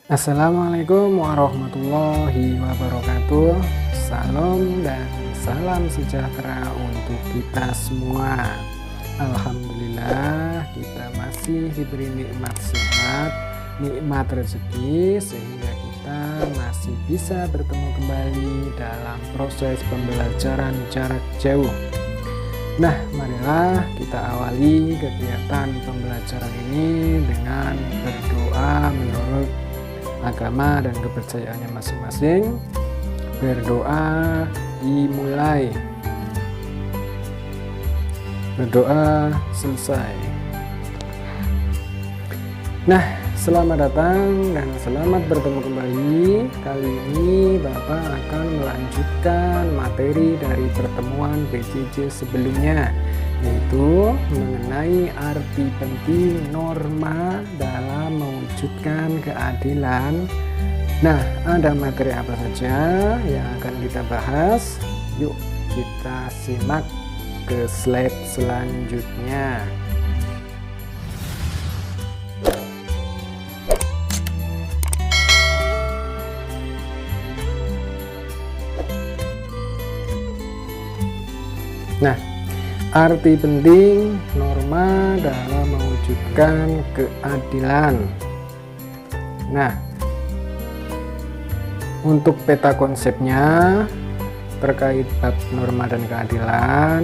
Assalamualaikum warahmatullahi wabarakatuh. Salam dan salam sejahtera untuk kita semua. Alhamdulillah kita masih diberi nikmat sehat, nikmat rezeki, sehingga kita masih bisa bertemu kembali dalam proses pembelajaran jarak jauh. Nah, marilah kita awali kegiatan pembelajaran ini dengan berdoa menurut agama dan kepercayaannya masing-masing. Berdoa dimulai, berdoa selesai. Nah, selamat datang dan selamat bertemu kembali. Kali ini Bapak akan melanjutkan materi dari pertemuan PJJ sebelumnya, yaitu mengenai arti penting norma dalam mewujudkan keadilan. Nah, ada materi apa saja yang akan kita bahas? Yuk kita simak ke slide selanjutnya. Nah, arti penting norma dalam mewujudkan keadilan. Nah, untuk peta konsepnya terkait bab norma dan keadilan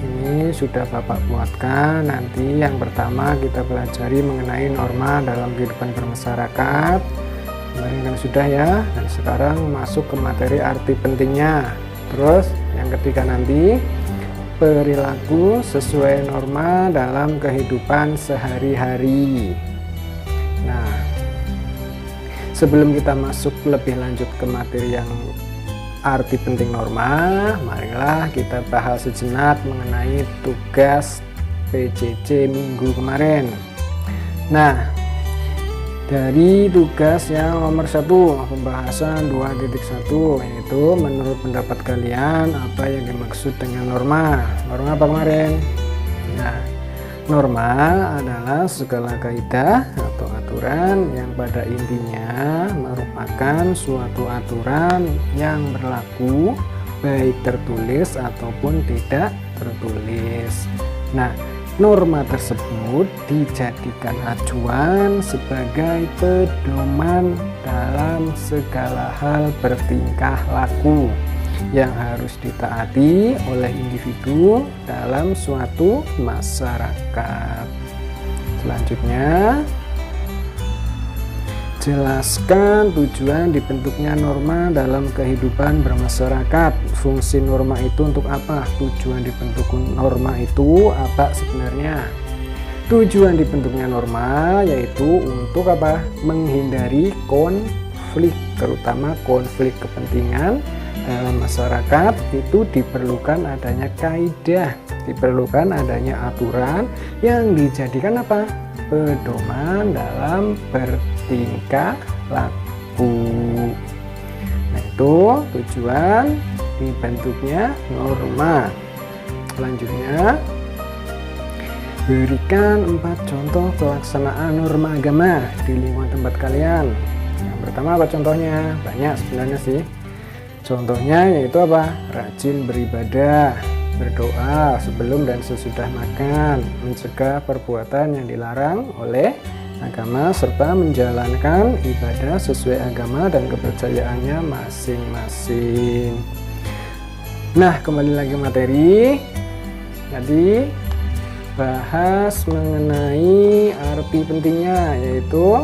ini sudah Bapak buatkan. Nanti yang pertama kita pelajari mengenai norma dalam kehidupan bermasyarakat. Kemarin kan sudah ya, dan sekarang masuk ke materi arti pentingnya. Terus yang ketiga nanti perilaku sesuai norma dalam kehidupan sehari-hari. Nah, sebelum kita masuk lebih lanjut ke materi yang arti penting norma, marilah kita bahas sejenak mengenai tugas PJJ minggu kemarin. Nah, dari tugas yang nomor 1 pembahasan 2.1, yaitu menurut pendapat kalian apa yang dimaksud dengan norma? Norma apa kemarin? Nah, norma adalah segala kaidah atau aturan yang pada intinya merupakan suatu aturan yang berlaku baik tertulis ataupun tidak tertulis. Nah, norma tersebut dijadikan acuan sebagai pedoman dalam segala hal bertingkah laku yang harus ditaati oleh individu dalam suatu masyarakat. Selanjutnya, jelaskan tujuan dibentuknya norma dalam kehidupan bermasyarakat. Fungsi norma itu untuk apa? Tujuan dibentuk norma itu apa sebenarnya? Tujuan dibentuknya norma yaitu untuk apa? Menghindari konflik, terutama konflik kepentingan dalam masyarakat. Itu diperlukan adanya kaidah, diperlukan adanya aturan yang dijadikan apa? Pedoman dalam bertingkah laku. Nah, itu tujuan dibentuknya norma. Selanjutnya, berikan 4 contoh pelaksanaan norma agama di lingkungan tempat kalian. Yang pertama apa contohnya? Banyak sebenarnya sih. Contohnya yaitu apa? Rajin beribadah, berdoa sebelum dan sesudah makan, mencegah perbuatan yang dilarang oleh agama, serta menjalankan ibadah sesuai agama dan kepercayaannya masing-masing. Nah, kembali lagi materi. Tadi bahas mengenai arti pentingnya, yaitu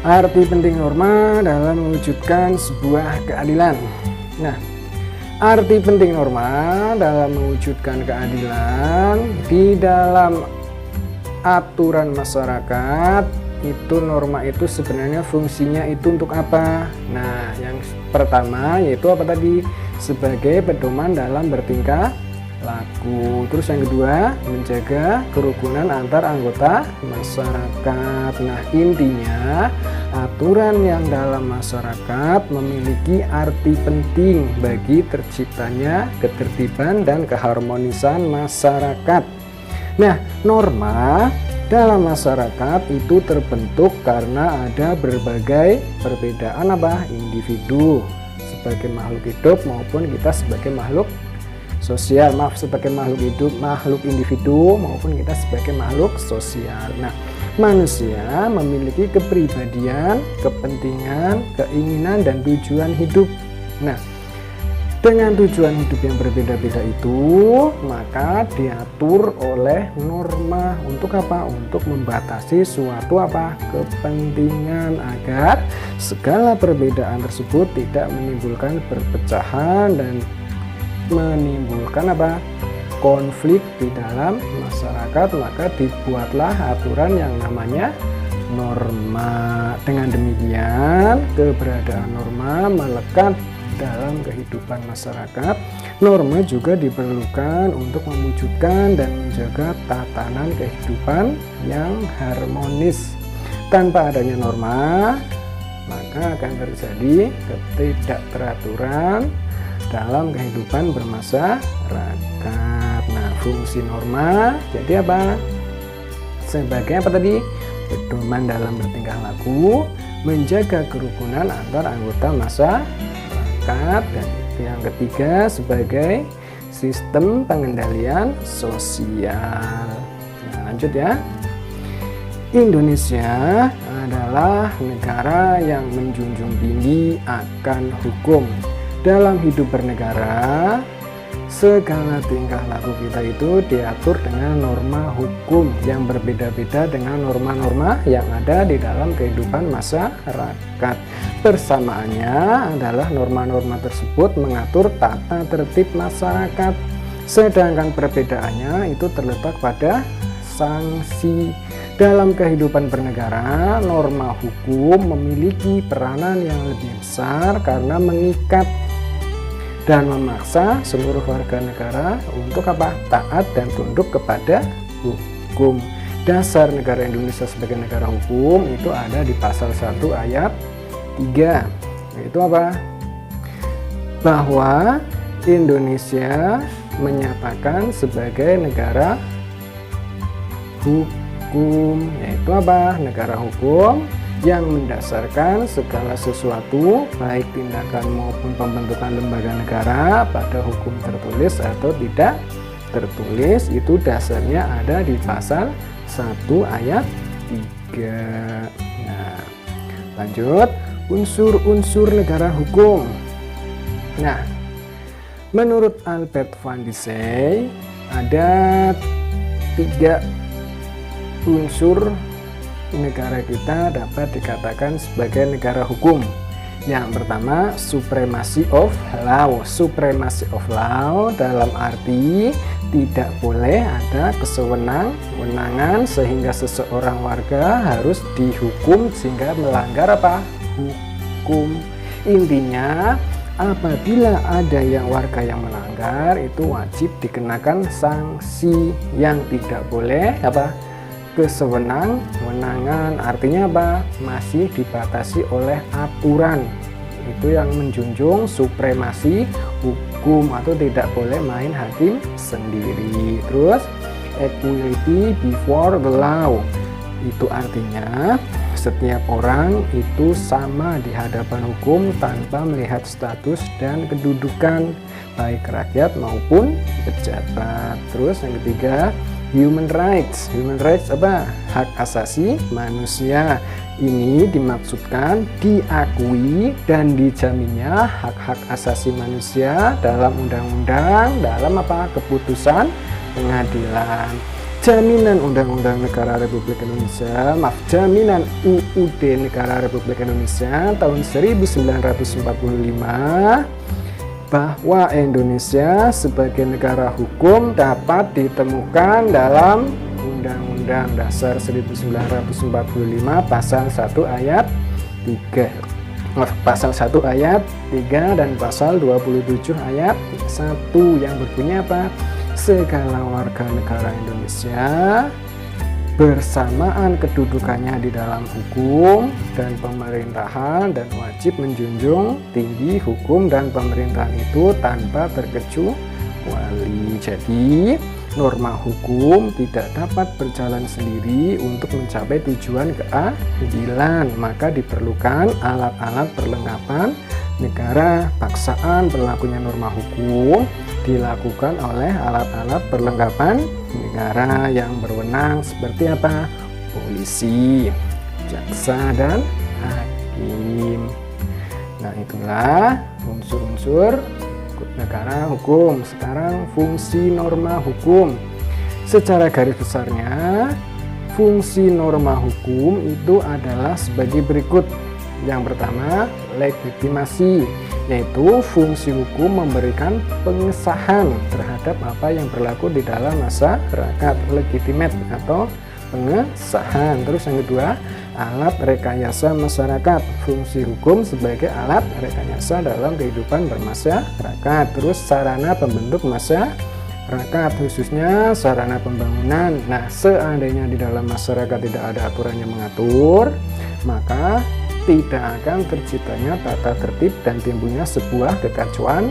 arti penting norma dalam mewujudkan sebuah keadilan. Nah, arti penting norma dalam mewujudkan keadilan di dalam aturan masyarakat itu, norma itu sebenarnya fungsinya itu untuk apa? Nah, yang pertama yaitu apa tadi? Sebagai pedoman dalam bertingkah laku. Terus yang kedua, menjaga kerukunan antar anggota masyarakat. Nah, intinya aturan yang dalam masyarakat memiliki arti penting bagi terciptanya ketertiban dan keharmonisan masyarakat. Nah, norma dalam masyarakat itu terbentuk karena ada berbagai perbedaan individu sebagai makhluk hidup maupun kita sebagai makhluk sosial, sebagai makhluk hidup, makhluk individu maupun kita sebagai makhluk sosial. Nah, manusia memiliki kepribadian, kepentingan, keinginan, dan tujuan hidup. Nah, dengan tujuan hidup yang berbeda-beda itu, maka diatur oleh norma untuk Untuk membatasi suatu kepentingan agar segala perbedaan tersebut tidak menimbulkan perpecahan dan menimbulkan konflik di dalam masyarakat. Maka dibuatlah aturan yang namanya norma. Dengan demikian, keberadaan norma melekat dalam kehidupan masyarakat. Norma juga diperlukan untuk mewujudkan dan menjaga tatanan kehidupan yang harmonis. Tanpa adanya norma, maka akan terjadi ketidakteraturan dalam kehidupan bermasyarakat. Nah, fungsi norma jadi sebagai pedoman dalam bertingkah laku, menjaga kerukunan antar anggota masyarakat, dan yang ketiga sebagai sistem pengendalian sosial. Nah, lanjut ya. Indonesia adalah negara yang menjunjung tinggi akan hukum. Dalam hidup bernegara, segala tingkah laku kita itu diatur dengan norma hukum yang berbeda-beda dengan norma-norma yang ada di dalam kehidupan masyarakat. Persamaannya adalah norma-norma tersebut mengatur tata tertib masyarakat, sedangkan perbedaannya itu terletak pada sanksi. Dalam kehidupan bernegara, norma hukum memiliki peranan yang lebih besar karena mengikat dan memaksa seluruh warga negara untuk taat dan tunduk kepada hukum. Dasar negara Indonesia sebagai negara hukum itu ada di pasal 1 ayat 3, yaitu bahwa Indonesia menyatakan sebagai negara hukum, yaitu negara hukum yang mendasarkan segala sesuatu, baik tindakan maupun pembentukan lembaga negara pada hukum tertulis atau tidak tertulis. Itu dasarnya ada di pasal 1 ayat 3. Nah, lanjut, unsur-unsur negara hukum. Nah, menurut Albert van Dissey ada 3 unsur negara kita dapat dikatakan sebagai negara hukum. Yang pertama, supremacy of law. Supremacy of law dalam arti tidak boleh ada kesewenang-wenangan sehingga seseorang warga harus dihukum sehingga melanggar hukum. Intinya, apabila ada warga yang melanggar, itu wajib dikenakan sanksi. Yang tidak boleh kesewenang-wenangan, artinya masih dibatasi oleh aturan. Itu yang menjunjung supremasi hukum, atau tidak boleh main hakim sendiri. Terus equality before the law, itu artinya setiap orang itu sama di hadapan hukum tanpa melihat status dan kedudukan baik rakyat maupun pejabat. Terus yang ketiga, human rights. Human rights hak asasi manusia. Ini dimaksudkan diakui dan dijaminnya hak-hak asasi manusia dalam undang-undang, dalam keputusan pengadilan. Jaminan Undang-Undang Negara Republik Indonesia, Jaminan UUD Negara Republik Indonesia tahun 1945 bahwa Indonesia sebagai negara hukum dapat ditemukan dalam Undang-Undang Dasar 1945 pasal 1 ayat 3. Pasal 1 ayat 3 dan pasal 27 ayat 1 yang berbunyi segala warga negara Indonesia bersamaan kedudukannya di dalam hukum dan pemerintahan dan wajib menjunjung tinggi hukum dan pemerintahan itu tanpa terkecuali. Jadi norma hukum tidak dapat berjalan sendiri untuk mencapai tujuan keadilan, maka diperlukan alat-alat perlengkapan negara. Paksaan berlakunya norma hukum dilakukan oleh alat-alat perlengkapan negara yang berwenang seperti apa? Polisi, jaksa, dan hakim. Nah, itulah unsur-unsur negara hukum. Sekarang fungsi norma hukum. Secara garis besarnya, fungsi norma hukum itu adalah sebagai berikut. Yang pertama, legitimasi, yaitu fungsi hukum memberikan pengesahan terhadap apa yang berlaku di dalam masyarakat. Legitimate atau pengesahan. Terus yang kedua, alat rekayasa masyarakat. Fungsi hukum sebagai alat rekayasa dalam kehidupan bermasyarakat. Terus sarana pembentuk masyarakat, khususnya sarana pembangunan. Nah, seandainya di dalam masyarakat tidak ada aturan yang mengatur, maka tidak akan terciptanya tata tertib dan timbulnya sebuah kekacauan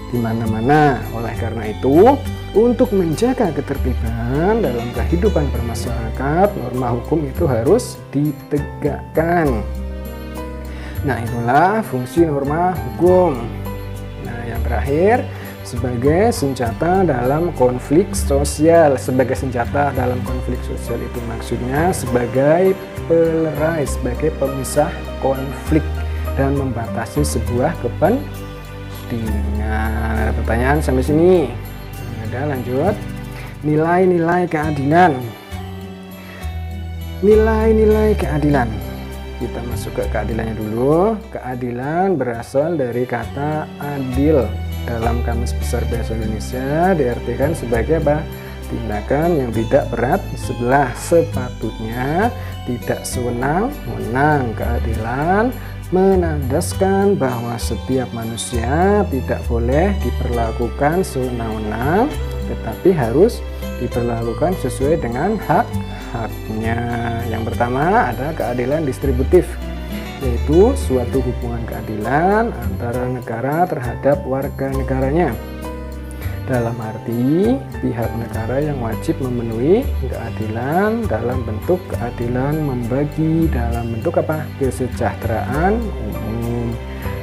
di mana-mana. Oleh karena itu, untuk menjaga ketertiban dalam kehidupan bermasyarakat, norma hukum itu harus ditegakkan. Nah, itulah fungsi norma hukum. Nah, yang terakhir, sebagai senjata dalam konflik sosial. Sebagai senjata dalam konflik sosial itu maksudnya sebagai pelerai, sebagai pemisah konflik dan membatasi sebuah kepentingan. Ada pertanyaan sampai sini? Ada, lanjut. Nilai-nilai keadilan. Nilai-nilai keadilan. Kita masuk ke keadilannya dulu. Keadilan berasal dari kata adil. Dalam Kamus Besar Bahasa Indonesia diartikan sebagai apa? Tindakan yang tidak berat sebelah, sepatutnya tidak sewenang-wenang. Keadilan menandaskan bahwa setiap manusia tidak boleh diperlakukan sewenang-wenang, tetapi harus diperlakukan sesuai dengan hak-haknya. Yang pertama ada keadilan distributif, yaitu suatu hubungan keadilan antara negara terhadap warga negaranya. Dalam arti pihak negara yang wajib memenuhi keadilan dalam bentuk keadilan membagi dalam bentuk apa? Kesejahteraan umum.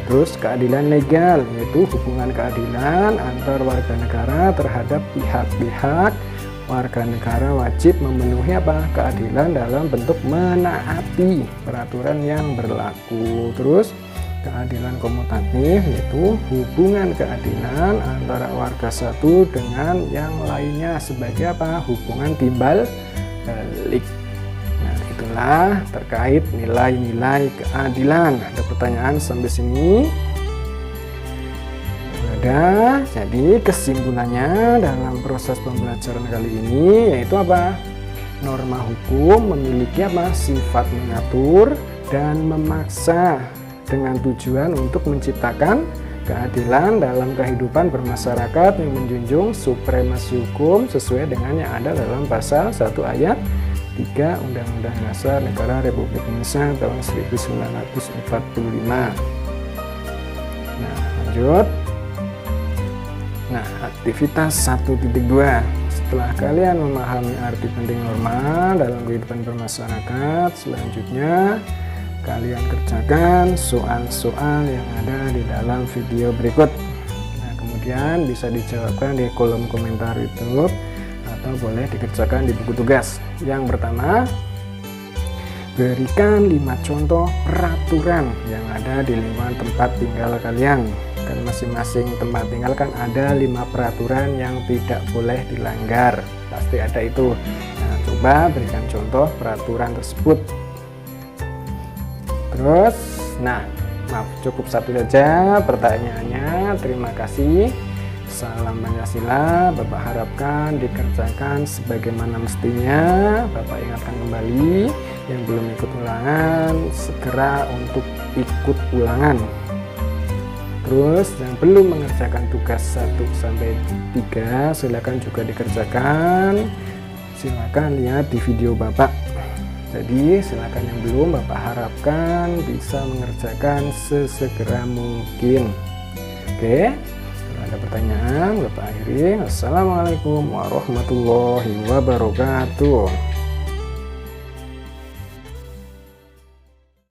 Terus keadilan legal, yaitu hubungan keadilan antar warga negara terhadap pihak-pihak warga negara wajib memenuhi apa? Keadilan dalam bentuk menaati peraturan yang berlaku. Terus keadilan komutatif, yaitu hubungan keadilan antara warga satu dengan yang lainnya sebagai apa? Hubungan timbal balik. Nah, itulah terkait nilai-nilai keadilan. Ada pertanyaan sampai sini? Ada. Jadi kesimpulannya dalam proses pembelajaran kali ini yaitu apa? Norma hukum memiliki apa? Sifat mengatur dan memaksa dengan tujuan untuk menciptakan keadilan dalam kehidupan bermasyarakat yang menjunjung supremasi hukum sesuai dengan yang ada dalam pasal 1 ayat 3 Undang-Undang Dasar Negara Republik Indonesia tahun 1945. Nah, lanjut. Nah, aktivitas 1.2. Setelah kalian memahami arti penting norma dalam kehidupan bermasyarakat, selanjutnya kalian kerjakan soal-soal yang ada di dalam video berikut. Nah, kemudian bisa dijawabkan di kolom komentar YouTube atau boleh dikerjakan di buku tugas. Yang pertama, berikan 5 contoh peraturan yang ada di lingkungan tempat tinggal kalian. Kan masing-masing tempat tinggal kan ada 5 peraturan yang tidak boleh dilanggar. Pasti ada itu. Nah, coba berikan contoh peraturan tersebut. Terus, nah, maaf, cukup satu saja pertanyaannya. Terima kasih. Salam Pancasila. Bapak harapkan dikerjakan sebagaimana mestinya. Bapak ingatkan kembali yang belum ikut ulangan segera untuk ikut ulangan. Terus yang belum mengerjakan tugas 1-3 silakan juga dikerjakan. Silakan lihat di video Bapak. Jadi silakan yang belum Bapak harapkan bisa mengerjakan sesegera mungkin. Oke, ada pertanyaan, Bapak akhiri. Assalamualaikum warahmatullahi wabarakatuh.